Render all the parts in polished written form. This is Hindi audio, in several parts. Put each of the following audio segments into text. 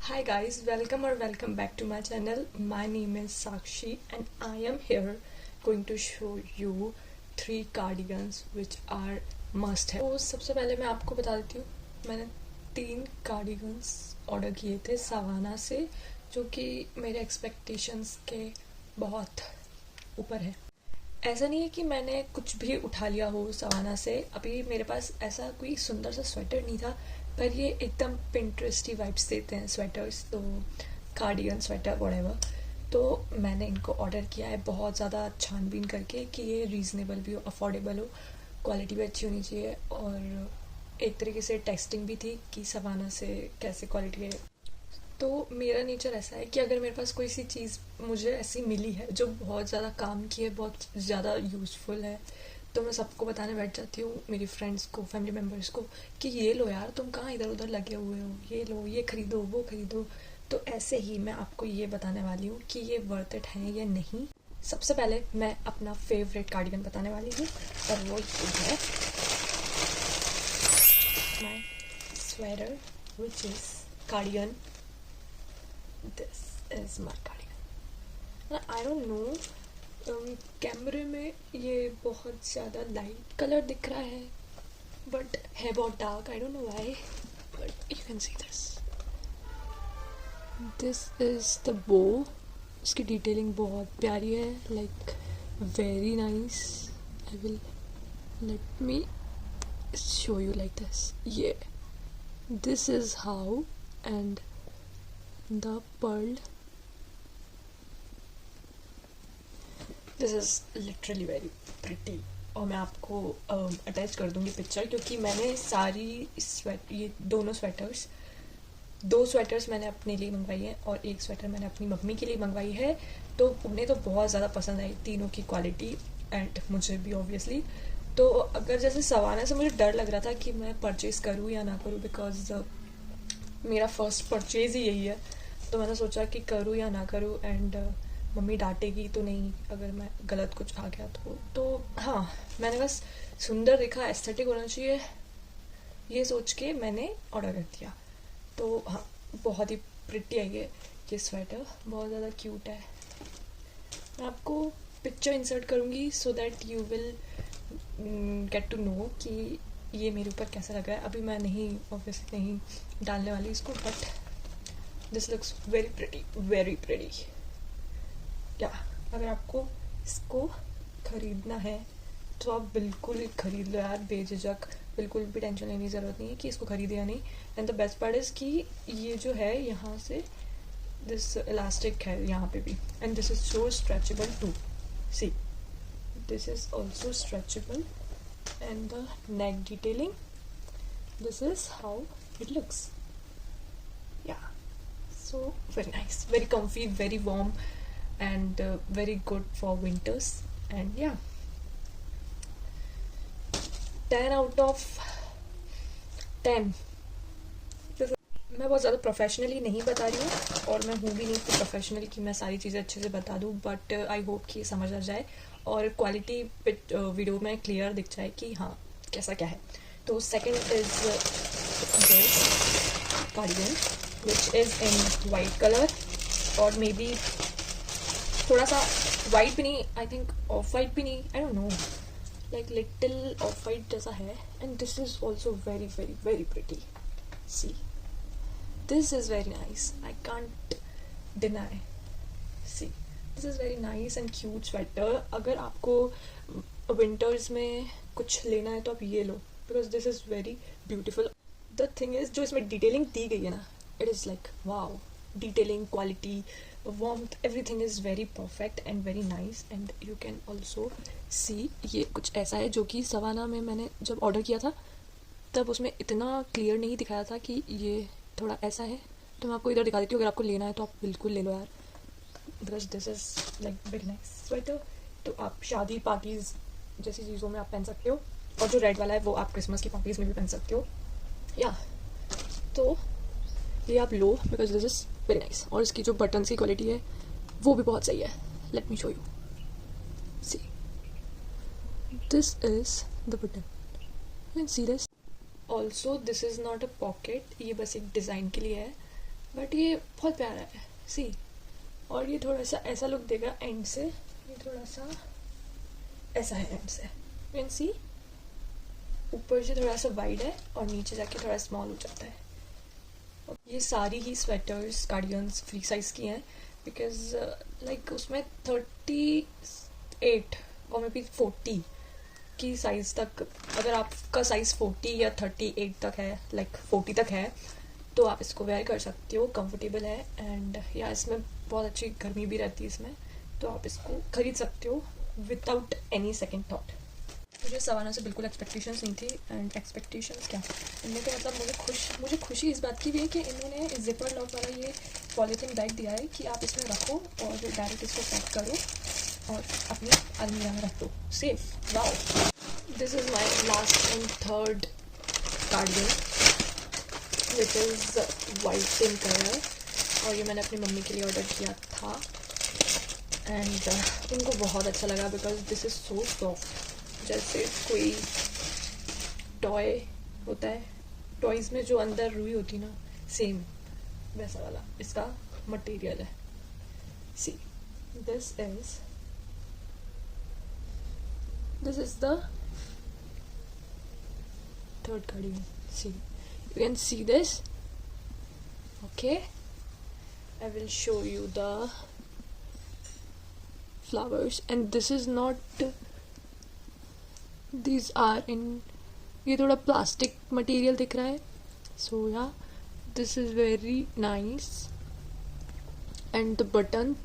Hi guys, welcome or welcome back to my channel. My name is Sakshi and I am here going to show you 3 cardigans which are must have. तो सबसे पहले मैं आपको बता देती हूँ, मैंने 3 कार्डिगन्स ऑर्डर किए थे सवाना से, जो कि मेरे एक्सपेक्टेशंस के बहुत ऊपर है। ऐसा नहीं है कि मैंने कुछ भी उठा लिया हो सवाना से। अभी मेरे पास ऐसा कोई सुंदर सा स्वेटर नहीं था, पर ये एकदम पिंटरेस्टी वाइब्स देते हैं स्वेटर्स, तो कार्डिगन स्वेटर व्हाटएवर। तो मैंने इनको ऑर्डर किया है बहुत ज़्यादा छानबीन करके कि ये रीज़नेबल भी हो, अफोर्डेबल हो, क्वालिटी भी अच्छी होनी चाहिए, और एक तरीके से टेस्टिंग भी थी कि सवाना से कैसे क्वालिटी है। तो मेरा नेचर ऐसा है कि अगर मेरे पास कोई सी चीज़ मुझे ऐसी मिली है जो बहुत ज़्यादा काम की है, बहुत ज़्यादा यूज़फुल है, तो मैं सबको बताने बैठ जाती हूँ, मेरी फ्रेंड्स को, फैमिली मेम्बर्स को, कि ये लो यार, तुम कहाँ इधर उधर लगे हुए हो, ये लो, ये खरीदो, वो खरीदो। तो ऐसे ही मैं आपको ये बताने वाली हूँ कि ये वर्थ इट है या नहीं। सबसे पहले मैं अपना फेवरेट कार्डिगन बताने वाली हूँ, और वो ये है my sweater which is cardigan. This is my cardigan. I don't know, कैमरे में ये बहुत ज़्यादा लाइट कलर दिख रहा है, बट है बहुत dark, I don't know why, but you can see this is the bow. इसकी डिटेलिंग बहुत प्यारी है, like very nice. I will let me show you like this. ये this is how, and the pearl, this is literally very pretty. और मैं आपको अटैच कर दूँगी पिक्चर, क्योंकि मैंने सारी ये दोनों स्वेटर्स, 2 स्वेटर्स मैंने अपने लिए मंगवाई है और 1 स्वेटर मैंने अपनी मम्मी के लिए मंगवाई है। तो उन्हें तो बहुत ज़्यादा पसंद आई तीनों की क्वालिटी, एंड मुझे भी ऑब्वियसली। तो अगर जैसे सवाना से मुझे डर लग रहा था कि मैं परचेज़ करूँ या ना करूँ, बिकॉज मेरा फर्स्ट परचेज़ ही यही है। तो मैंने सोचा कि करूँ या ना करूँ, एंड मम्मी डांटेगी तो नहीं अगर मैं गलत कुछ आ गया तो हाँ, मैंने बस सुंदर दिखा, एस्थेटिक होना चाहिए, ये सोच के मैंने ऑर्डर कर दिया। तो हाँ, बहुत ही प्रिटी है ये स्वेटर, बहुत ज़्यादा क्यूट है। मैं आपको पिक्चर इंसर्ट करूँगी so that you will get to know कि ये मेरे ऊपर कैसा लग रहा है। अभी मैं नहीं, ऑब्वियसली नहीं डालने वाली इसको, but this looks very pretty, very pretty. क्या अगर आपको इसको खरीदना है तो आप बिल्कुल खरीद लो यार, बेझिझक, बिल्कुल भी टेंशन लेने की ज़रूरत नहीं है कि इसको खरीदे या नहीं। And the best part is कि ये जो है यहाँ से दिस इलास्टिक है यहाँ पे भी, and this is so stretchable too. See, this is also stretchable, and the neck detailing, this is how it looks. या so very nice, very comfy, very warm, and very good for winters. And yeah, 10 out of 10। मैं बहुत ज़्यादा प्रोफेशनली नहीं बता रही हूँ, और मैं हूँ भी नहीं तो प्रोफेशनल कि मैं सारी चीज़ें अच्छे से बता दूँ, बट आई होप कि समझ आ जाए और क्वालिटी वीडियो में क्लियर दिख जाए कि हाँ कैसा क्या है। तो second is this cardigan which is in white colour, और मे बी थोड़ा सा वाइट भी नहीं, आई थिंक ऑफ वाइट भी नहीं, I don't know, like little off white जैसा है। And this is also very very very pretty. See, this is very nice, I can't deny. See, this is very nice and cute sweater. अगर आपको winters में कुछ लेना है तो आप ये लो, because this is very beautiful. The thing is, जो इसमें डिटेलिंग दी गई है ना, it is like wow, detailing, quality, warmth, everything is very perfect and very nice. And you can also see, ये कुछ ऐसा है जो कि सवाना में मैंने जब ऑर्डर किया था तब उसमें इतना क्लियर नहीं दिखाया था कि ये थोड़ा ऐसा है। तो मैं आपको इधर दिखा देती हूँ, अगर आपको लेना है तो आप बिल्कुल ले लो यार, because this is like very nice sweater. तो आप शादी पार्टीज़ जैसी चीज़ों में आप पहन सकते हो, और जो रेड वाला है वो आप क्रिसमस की पार्टीज़ में भी पहन सकते हो। या तो ये आप लो, because this is very nice, और इसकी जो बटन्स की क्वालिटी है वो भी बहुत सही है। Let me show you. See, this is the button, you can see this. Also this is not a pocket, ये बस एक डिज़ाइन के लिए है, बट ये बहुत प्यारा है, सी। और ये थोड़ा सा ऐसा लुक देगा एंड से, ये थोड़ा सा ऐसा है एंड से, कैन सी। ऊपर से थोड़ा सा वाइड है और नीचे जाके थोड़ा स्मॉल हो जाता है। ये सारी ही स्वेटर्स कार्डिगन्स फ्री साइज़ की हैं, बिकॉज लाइक उसमें 38 और मे बी 40 की साइज़ तक, अगर आपका साइज़ 40 या 38 तक है, लाइक 40 तक है, तो आप इसको वेयर कर सकते हो, कंफर्टेबल है। एंड या इसमें बहुत अच्छी गर्मी भी रहती है इसमें, तो आप इसको खरीद सकते हो विदाउट एनी सेकेंड थॉट। मुझे सवाना से बिल्कुल एक्सपेक्टेशंस नहीं थी, एंड एक्सपेक्टेशंस क्या, इनमें तो मतलब मुझे खुशी इस बात की भी है कि इन्होंने जिपर लॉक वाला ये पॉलीथीन बैग दिया है कि आप इसमें रखो और डायरेक्ट इसको पैक करो और अपनी अलमीरा में रख दो safe. Wow, this is my last and third cardigan which is white in colour, और ये मैंने अपनी मम्मी के लिए ऑर्डर किया था एंड उनको बहुत अच्छा लगा because this is so soft, जैसे कोई टॉय होता है, टॉयज़ में जो अंदर रुई होती ना, सेम वैसा वाला इसका मटेरियल है। See, this is the third cardigan. See, you can see this. Okay, I will show you the flowers, and this is not, these are in, ये थोड़ा प्लास्टिक मटेरियल दिख रहा है, सो या this is very nice and the button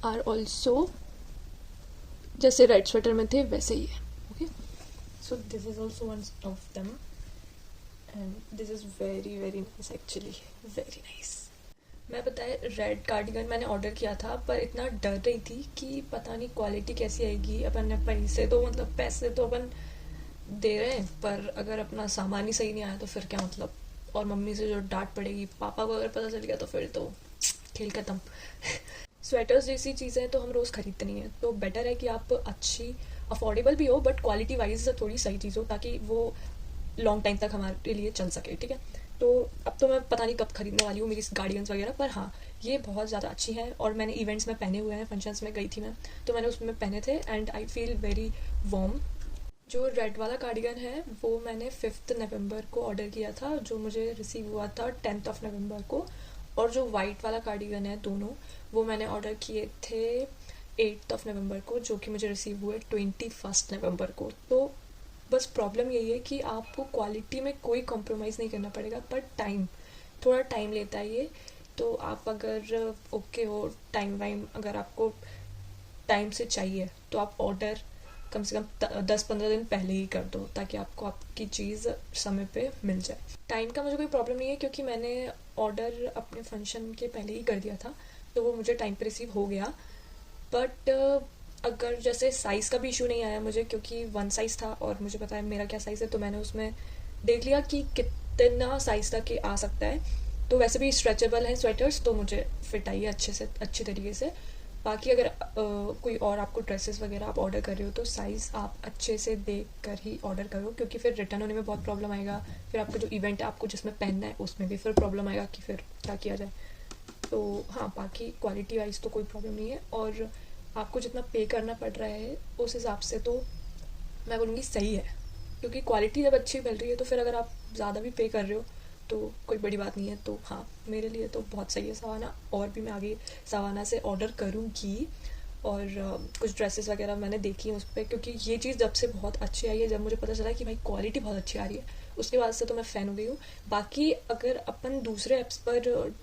are also जैसे रेड स्वेटर में थे वैसे ही है। Okay, so this is also one of them and this is very very nice, actually very nice. मैं पता है रेड कार्डिगन मैंने ऑर्डर किया था, पर इतना डर रही थी कि पता नहीं क्वालिटी कैसी आएगी। अपन ने पैसे तो अपन दे रहे हैं, पर अगर अपना सामान ही सही नहीं आया तो फिर क्या मतलब, और मम्मी से जो डांट पड़ेगी, पापा को अगर पता चल गया तो फिर तो खेल खत्म। स्वेटर्स जैसी चीज़ें तो हम रोज़ खरीदते नहीं हैं, तो बेटर है कि आप अच्छी अफोर्डेबल भी हो बट क्वालिटी वाइज थोड़ी सही चीज़ हो, ताकि वो लॉन्ग टाइम तक हमारे लिए चल सके। ठीक है, तो अब तो मैं पता नहीं कब खरीदने वाली हूँ मेरी गार्डियंस वगैरह, पर हाँ ये बहुत ज़्यादा अच्छी हैं और मैंने इवेंट्स में पहने हुए हैं, फंक्शंस में गई थी मैं, तो मैंने उसमें पहने थे and I feel very warm. जो रेड वाला कार्डिगन है वो मैंने 5 नवंबर को ऑर्डर किया था, जो मुझे रिसीव हुआ था 10 नवंबर को, और जो वाइट वाला कार्डिगन है दोनों, वो मैंने ऑर्डर किए थे 8 नवंबर को, जो कि मुझे रिसीव हुए 21 नवंबर को। तो बस प्रॉब्लम यही है कि आपको क्वालिटी में कोई कॉम्प्रोमाइज़ नहीं करना पड़ेगा, पर थोड़ा टाइम लेता है ये। तो आप अगर ओके हो, टाइम अगर आपको टाइम से चाहिए तो आप ऑर्डर कम से कम 10-15 दिन पहले ही कर दो, ताकि आपको आपकी चीज़ समय पे मिल जाए। टाइम का मुझे कोई प्रॉब्लम नहीं है, क्योंकि मैंने ऑर्डर अपने फंक्शन के पहले ही कर दिया था, तो वो मुझे टाइम पे रिसीव हो गया। बट अगर जैसे साइज़ का भी इशू नहीं आया मुझे, क्योंकि 1 साइज़ था और मुझे पता है मेरा क्या साइज़ है, तो मैंने उसमें देख लिया कि कितना साइज़ तक आ सकता है। तो वैसे भी स्ट्रेचेबल है स्वेटर्स, तो मुझे फिट आई है अच्छे तरीके से। बाकी अगर कोई और आपको ड्रेसेस वगैरह आप ऑर्डर कर रहे हो तो साइज़ आप अच्छे से देख कर ही ऑर्डर करो, क्योंकि फिर रिटर्न होने में बहुत प्रॉब्लम आएगा। फिर आपका जो इवेंट है आपको जिसमें पहनना है उसमें भी फिर प्रॉब्लम आएगा कि फिर क्या किया जाए। तो हाँ, बाकी क्वालिटी वाइज तो कोई प्रॉब्लम नहीं है, और आपको जितना पे करना पड़ रहा है उस हिसाब से तो मैं बोलूँगी सही है, क्योंकि क्वालिटी जब अच्छी मिल रही है तो फिर अगर आप ज़्यादा भी पे कर रहे हो तो कोई बड़ी बात नहीं है। तो हाँ, मेरे लिए तो बहुत सही है सवाना, और भी मैं आगे सवाना से ऑर्डर करूँगी। और कुछ ड्रेसेस वगैरह मैंने देखी हैं उस पर, क्योंकि ये चीज़ जब से बहुत अच्छी आई है, जब मुझे पता चला कि भाई क्वालिटी बहुत अच्छी आ रही है, उसके बाद से तो मैं फ़ैन हो गई हूँ। बाकी अगर अपन दूसरे ऐप्स पर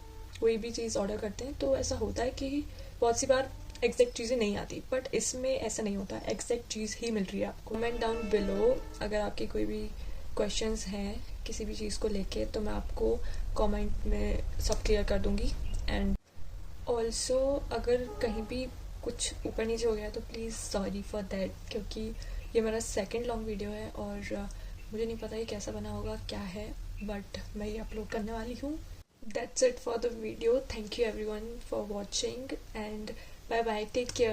कोई भी चीज़ ऑर्डर करते हैं तो ऐसा होता है कि बहुत सी बार एग्जैक्ट चीज़ें नहीं आती, बट इसमें ऐसा नहीं होता, एग्जैक्ट चीज़ ही मिल रही है आपको। कमेंट डाउन बिलो अगर आपकी कोई भी क्वेश्चंस हैं किसी भी चीज़ को लेके, तो मैं आपको कमेंट में सब क्लियर कर दूँगी। एंड ऑल्सो अगर कहीं भी कुछ ऊपर नीचे हो गया तो प्लीज़ सॉरी फॉर दैट, क्योंकि ये मेरा सेकंड लॉन्ग वीडियो है और मुझे नहीं पता ये कैसा बना होगा, क्या है, बट मैं ये अपलोड करने वाली हूँ। That's it for the video. Thank you everyone for watching and bye bye. Take care.